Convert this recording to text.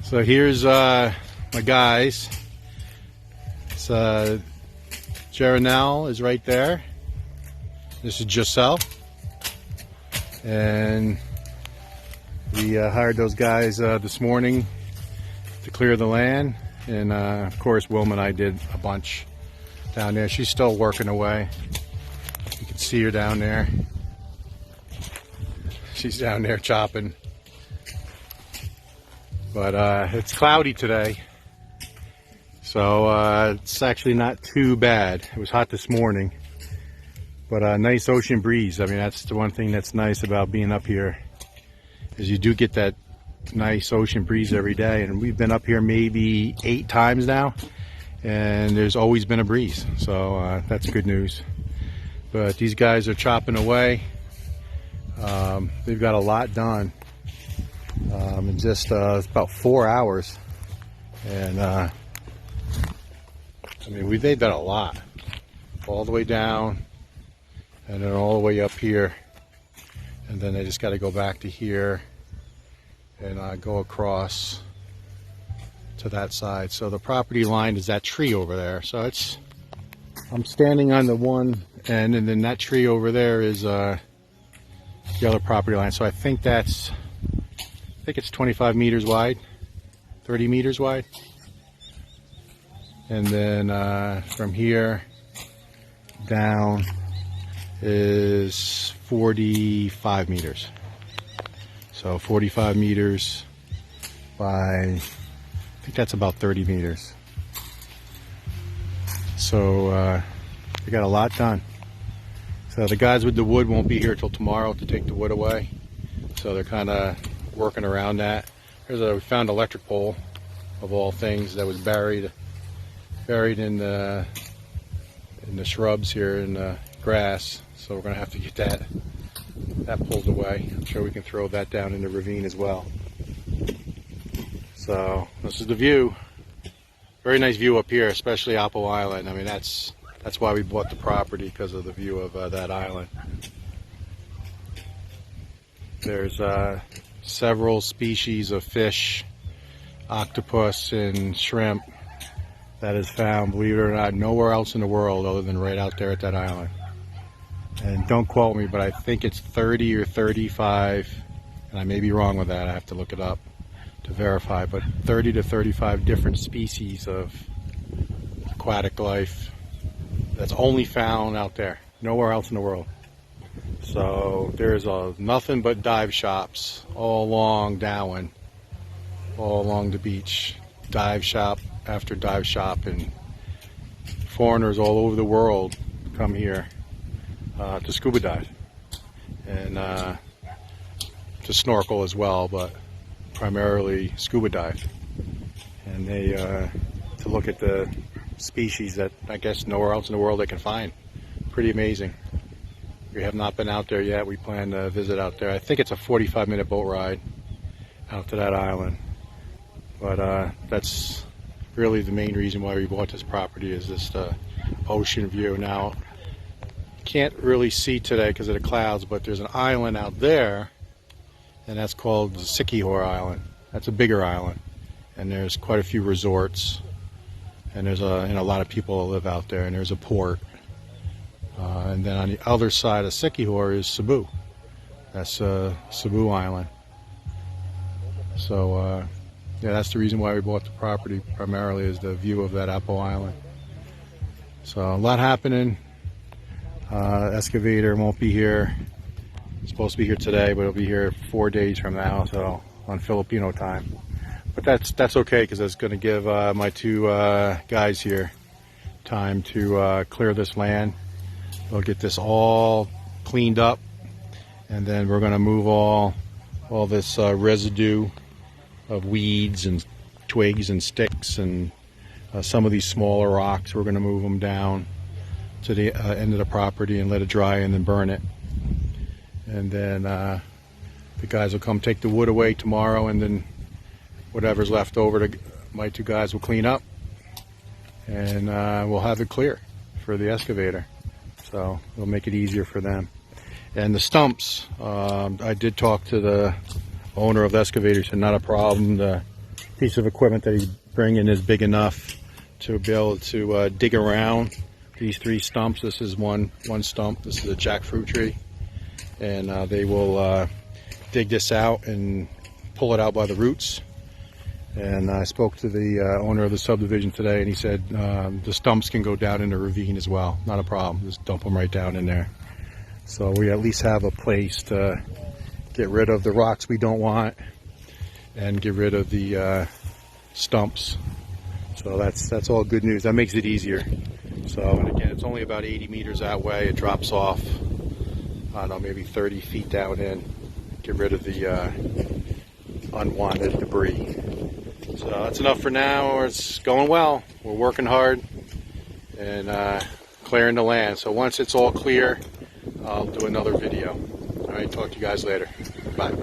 So here's my guys. It's Jaronel is right there. This is Giselle. And we hired those guys this morning to clear the land. And of course Wilma and I did a bunch down there. She's still working away. You can see her down there. She's down there chopping. But it's cloudy today, so it's actually not too bad. It was hot this morning, but a nice ocean breeze. I mean, that's the one thing that's nice about being up here, is you do get that nice ocean breeze every day. And we've been up here maybe 8 times now, and there's always been a breeze, so that's good news. But these guys are chopping away. They've got a lot done. In just it's about 4 hours, and I mean they've done a lot, all the way down and then all the way up here, and then they just got to go back to here and go across to that side. So the property line is that tree over there. So I'm standing on the one end, and then that tree over there is the other property line. So I think it's 25 meters wide, 30 meters wide. And then from here down is 45 meters. So 45 meters by, I think that's about 30 meters. So we got a lot done. So the guys with the wood won't be here till tomorrow to take the wood away. So they're kind of working around that. We found an electric pole, of all things, that was buried in the shrubs here in the grass. So we're gonna have to get that pulled away. I'm sure we can throw that down in the ravine as well. So this is the view. Very nice view up here, especially Apple Island. I mean, that's why we bought the property, because of the view of that island. There's several species of fish, octopus and shrimp, that is found, believe it or not, nowhere else in the world other than right out there at that island. And don't quote me, but I think it's 30 or 35, and I may be wrong with that, I have to look it up to verify, but 30 to 35 different species of aquatic life that's only found out there, nowhere else in the world. So there's nothing but dive shops all along Dauin, all along the beach. Dive shop after dive shop, and foreigners all over the world come here to scuba dive and to snorkel as well, but primarily scuba dive. And they to look at the species that I guess nowhere else in the world they can find. Pretty amazing. We have not been out there yet. We plan to visit out there. I think it's a 45-minute boat ride out to that island. But that's really the main reason why we bought this property, is this ocean view. Now, you can't really see today because of the clouds, but there's an island out there, and that's called the Sikihor Island. That's a bigger island, and there's quite a few resorts, and there's a lot of people that live out there, and there's a port. And then on the other side of Sikihor is Cebu. That's Cebu Island. So yeah, that's the reason why we bought the property, primarily, is the view of that Apple Island. So a lot happening. Excavator won't be here. It's supposed to be here today, but it'll be here 4 days from now, so on Filipino time. But that's okay, because that's going to give my 2 guys here time to clear this land. We'll get this all cleaned up, and then we're going to move all this residue of weeds and twigs and sticks and some of these smaller rocks. We're going to move them down to the end of the property and let it dry, and then burn it. And then the guys will come take the wood away tomorrow, and then whatever's left over, my 2 guys will clean up, and we'll have it clear for the excavator. So it'll make it easier for them. And the stumps, I did talk to the owner of the excavator. He said not a problem. The piece of equipment that he's bringing is big enough to be able to dig around these 3 stumps. This is one stump. This is a jackfruit tree, and they will dig this out and pull it out by the roots. And I spoke to the owner of the subdivision today, and he said the stumps can go down in the ravine as well. Not a problem. Just dump them right down in there. So we at least have a place to get rid of the rocks we don't want and get rid of the stumps. So that's all good news. That makes it easier. So, and again, it's only about 80 meters that way. It drops off, I don't know, maybe 30 feet down in. Get rid of the unwanted debris. So that's enough for now. It's going well. We're working hard and clearing the land. So once it's all clear, I'll do another video. All right, talk to you guys later. Bye.